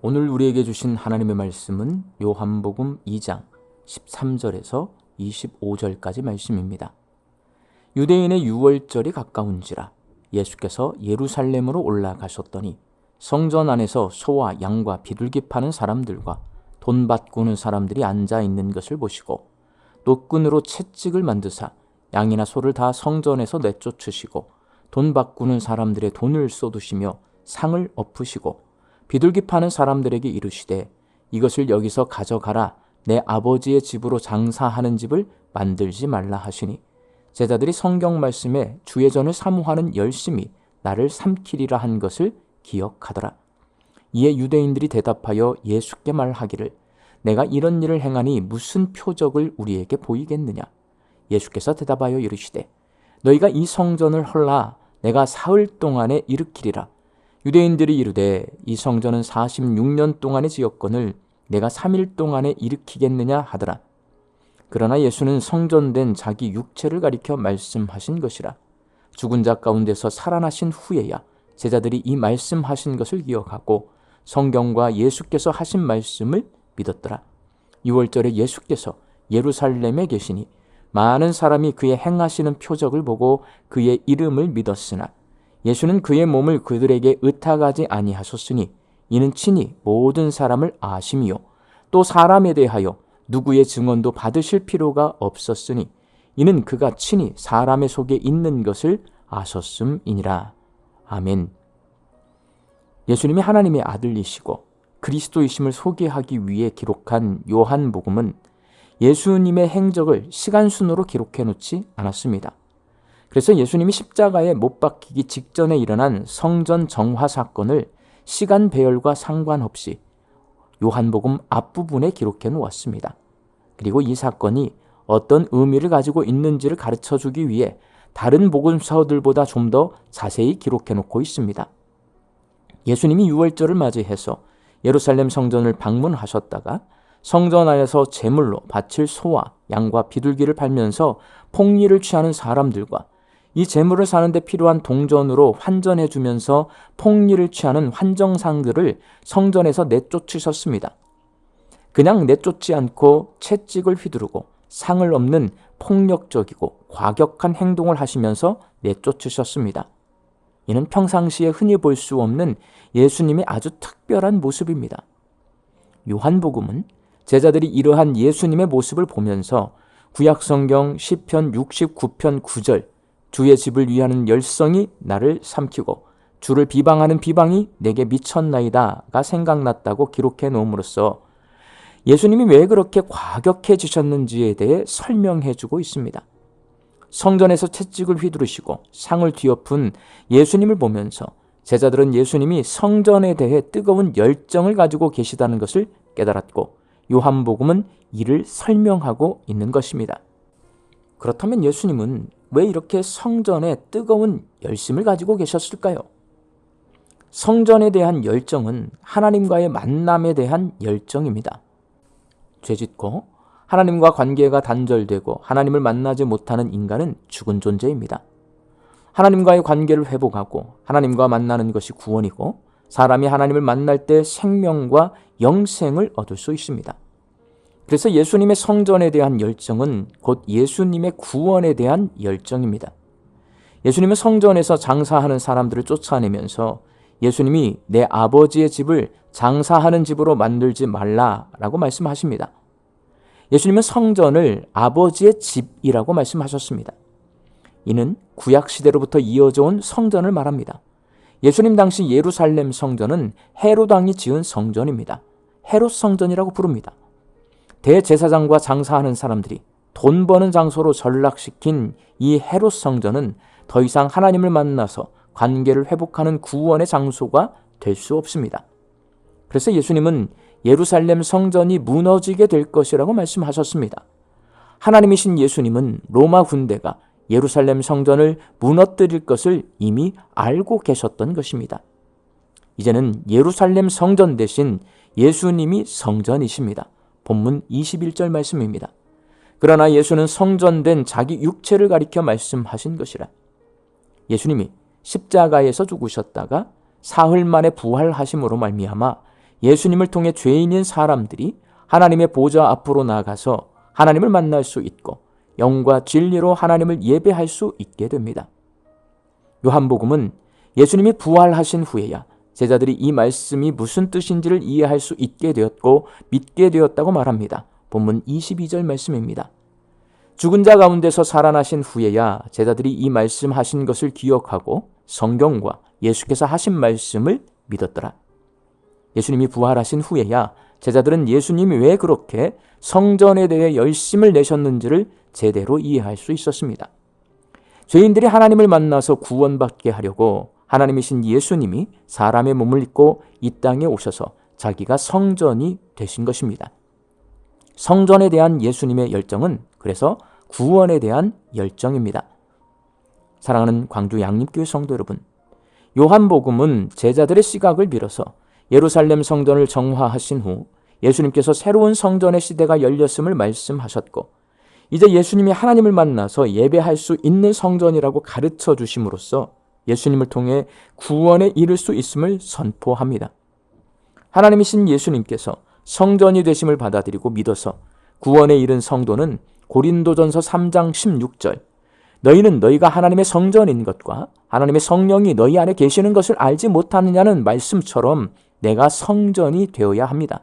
오늘 우리에게 주신 하나님의 말씀은 요한복음 2장 13절에서 25절까지 말씀입니다. 유대인의 유월절이 가까운지라 예수께서 예루살렘으로 올라가셨더니 성전 안에서 소와 양과 비둘기 파는 사람들과 돈 바꾸는 사람들이 앉아 있는 것을 보시고 노끈으로 채찍을 만드사 양이나 소를 다 성전에서 내쫓으시고 돈 바꾸는 사람들의 돈을 쏟으시며 상을 엎으시고 비둘기 파는 사람들에게 이르시되 이것을 여기서 가져가라. 내 아버지의 집으로 장사하는 집을 만들지 말라 하시니 제자들이 성경 말씀에 주의 전을 사모하는 열심이 나를 삼키리라 한 것을 기억하더라. 이에 유대인들이 대답하여 예수께 말하기를 내가 이런 일을 행하니 무슨 표적을 우리에게 보이겠느냐. 예수께서 대답하여 이르시되 너희가 이 성전을 헐라 내가 사흘 동안에 일으키리라. 유대인들이 이르되 이 성전은 46년 동안에 지었거늘 내가 3일 동안에 일으키겠느냐 하더라. 그러나 예수는 성전된 자기 육체를 가리켜 말씀하신 것이라. 죽은 자 가운데서 살아나신 후에야 제자들이 이 말씀하신 것을 기억하고 성경과 예수께서 하신 말씀을 믿었더라. 6월절에 예수께서 예루살렘에 계시니 많은 사람이 그의 행하시는 표적을 보고 그의 이름을 믿었으나 예수는 그의 몸을 그들에게 의탁하지 아니하셨으니 이는 친히 모든 사람을 아심이요 또 사람에 대하여 누구의 증언도 받으실 필요가 없었으니 이는 그가 친히 사람의 속에 있는 것을 아셨음이니라. 아멘. 예수님이 하나님의 아들이시고 그리스도이심을 소개하기 위해 기록한 요한복음은 예수님의 행적을 시간순으로 기록해 놓지 않았습니다. 그래서 예수님이 십자가에 못 박히기 직전에 일어난 성전 정화 사건을 시간 배열과 상관없이 요한복음 앞부분에 기록해 놓았습니다. 그리고 이 사건이 어떤 의미를 가지고 있는지를 가르쳐 주기 위해 다른 복음서들보다 좀 더 자세히 기록해 놓고 있습니다. 예수님이 유월절을 맞이해서 예루살렘 성전을 방문하셨다가 성전 안에서 제물로 바칠 소와 양과 비둘기를 팔면서 폭리를 취하는 사람들과 이 제물을 사는데 필요한 동전으로 환전해 주면서 폭리를 취하는 환정상들을 성전에서 내쫓으셨습니다. 그냥 내쫓지 않고 채찍을 휘두르고 상을 엎는 폭력적이고 과격한 행동을 하시면서 내쫓으셨습니다. 이는 평상시에 흔히 볼 수 없는 예수님의 아주 특별한 모습입니다. 요한복음은 제자들이 이러한 예수님의 모습을 보면서 구약성경 시편 69편 9절 주의 집을 위하는 열성이 나를 삼키고 주를 비방하는 비방이 내게 미쳤나이다가 생각났다고 기록해 놓음으로써 예수님이 왜 그렇게 과격해지셨는지에 대해 설명해 주고 있습니다. 성전에서 채찍을 휘두르시고 상을 뒤엎은 예수님을 보면서 제자들은 예수님이 성전에 대해 뜨거운 열정을 가지고 계시다는 것을 깨달았고 요한복음은 이를 설명하고 있는 것입니다. 그렇다면 예수님은 왜 이렇게 성전에 뜨거운 열심을 가지고 계셨을까요? 성전에 대한 열정은 하나님과의 만남에 대한 열정입니다. 죄짓고 하나님과 관계가 단절되고 하나님을 만나지 못하는 인간은 죽은 존재입니다. 하나님과의 관계를 회복하고 하나님과 만나는 것이 구원이고 사람이 하나님을 만날 때 생명과 영생을 얻을 수 있습니다. 그래서 예수님의 성전에 대한 열정은 곧 예수님의 구원에 대한 열정입니다. 예수님은 성전에서 장사하는 사람들을 쫓아내면서 예수님이 내 아버지의 집을 장사하는 집으로 만들지 말라라고 말씀하십니다. 예수님은 성전을 아버지의 집이라고 말씀하셨습니다. 이는 구약시대로부터 이어져 온 성전을 말합니다. 예수님 당시 예루살렘 성전은 헤롯 왕이 지은 성전입니다. 헤롯 성전이라고 부릅니다. 대제사장과 장사하는 사람들이 돈 버는 장소로 전락시킨 이 헤롯 성전은 더 이상 하나님을 만나서 관계를 회복하는 구원의 장소가 될 수 없습니다. 그래서 예수님은 예루살렘 성전이 무너지게 될 것이라고 말씀하셨습니다. 하나님이신 예수님은 로마 군대가 예루살렘 성전을 무너뜨릴 것을 이미 알고 계셨던 것입니다. 이제는 예루살렘 성전 대신 예수님이 성전이십니다. 본문 21절 말씀입니다. 그러나 예수는 성전된 자기 육체를 가리켜 말씀하신 것이라. 예수님이 십자가에서 죽으셨다가 사흘 만에 부활하심으로 말미암아 예수님을 통해 죄인인 사람들이 하나님의 보좌 앞으로 나가서 하나님을 만날 수 있고 영과 진리로 하나님을 예배할 수 있게 됩니다. 요한복음은 예수님이 부활하신 후에야 제자들이 이 말씀이 무슨 뜻인지를 이해할 수 있게 되었고 믿게 되었다고 말합니다. 본문 22절 말씀입니다. 죽은 자 가운데서 살아나신 후에야 제자들이 이 말씀하신 것을 기억하고 성경과 예수께서 하신 말씀을 믿었더라. 예수님이 부활하신 후에야 제자들은 예수님이 왜 그렇게 성전에 대해 열심을 내셨는지를 제대로 이해할 수 있었습니다. 죄인들이 하나님을 만나서 구원받게 하려고 하나님이신 예수님이 사람의 몸을 입고 이 땅에 오셔서 자기가 성전이 되신 것입니다. 성전에 대한 예수님의 열정은 그래서 구원에 대한 열정입니다. 사랑하는 광주 양림교회 성도 여러분, 요한복음은 제자들의 시각을 빌어서 예루살렘 성전을 정화하신 후 예수님께서 새로운 성전의 시대가 열렸음을 말씀하셨고 이제 예수님이 하나님을 만나서 예배할 수 있는 성전이라고 가르쳐 주심으로써 예수님을 통해 구원에 이를 수 있음을 선포합니다. 하나님이신 예수님께서 성전이 되심을 받아들이고 믿어서 구원에 이른 성도는 고린도전서 3장 16절 너희는 너희가 하나님의 성전인 것과 하나님의 성령이 너희 안에 계시는 것을 알지 못하느냐는 말씀처럼 내가 성전이 되어야 합니다.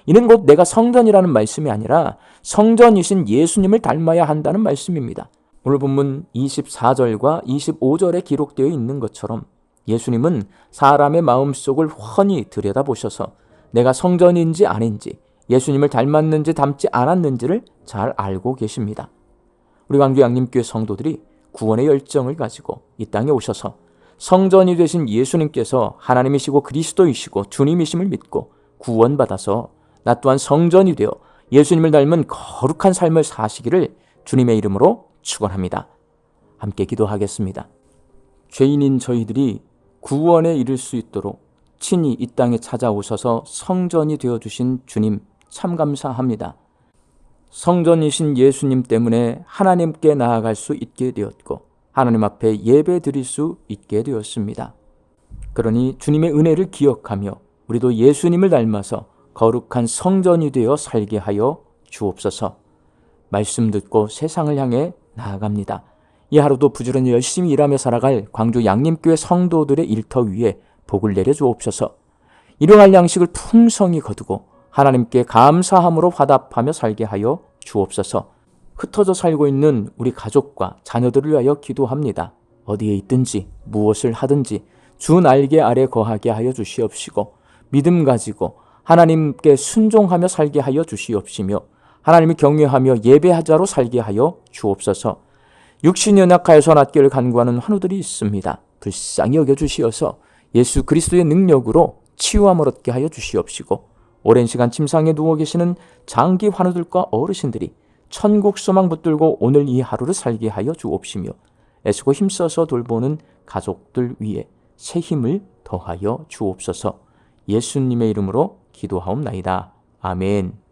이는 곧 내가 성전이라는 말씀이 아니라 성전이신 예수님을 닮아야 한다는 말씀입니다. 오늘 본문 24절과 25절에 기록되어 있는 것처럼 예수님은 사람의 마음속을 훤히 들여다보셔서 내가 성전인지 아닌지 예수님을 닮았는지 닮지 않았는지를 잘 알고 계십니다. 우리 광주 양림교회 성도들이 구원의 열정을 가지고 이 땅에 오셔서 성전이 되신 예수님께서 하나님이시고 그리스도이시고 주님이심을 믿고 구원받아서 나 또한 성전이 되어 예수님을 닮은 거룩한 삶을 사시기를 주님의 이름으로 축원합니다. 함께 기도하겠습니다. 죄인인 저희들이 구원에 이를 수 있도록 친히 이 땅에 찾아오셔서 성전이 되어주신 주님 참 감사합니다. 성전이신 예수님 때문에 하나님께 나아갈 수 있게 되었고 하나님 앞에 예배 드릴 수 있게 되었습니다. 그러니 주님의 은혜를 기억하며 우리도 예수님을 닮아서 거룩한 성전이 되어 살게 하여 주옵소서. 말씀 듣고 세상을 향해 나아갑니다. 이 하루도 부지런히 열심히 일하며 살아갈 광주 양림교회 성도들의 일터 위에 복을 내려 주옵소서. 일용할 양식을 풍성히 거두고 하나님께 감사함으로 화답하며 살게 하여 주옵소서. 흩어져 살고 있는 우리 가족과 자녀들을 위하여 기도합니다. 어디에 있든지 무엇을 하든지 주 날개 아래 거하게 하여 주시옵시고 믿음 가지고 하나님께 순종하며 살게 하여 주시옵시며 하나님을 경외하며 예배하자로 살게 하여 주옵소서. 육신이 연약하여서 낫기를 간구하는 환우들이 있습니다. 불쌍히 여겨주시어서 예수 그리스도의 능력으로 치유함을 얻게 하여 주시옵시고 오랜 시간 침상에 누워 계시는 장기 환우들과 어르신들이 천국 소망 붙들고 오늘 이 하루를 살게 하여 주옵시며 애쓰고 힘써서 돌보는 가족들 위에 새 힘을 더하여 주옵소서. 예수님의 이름으로 기도하옵나이다. 아멘.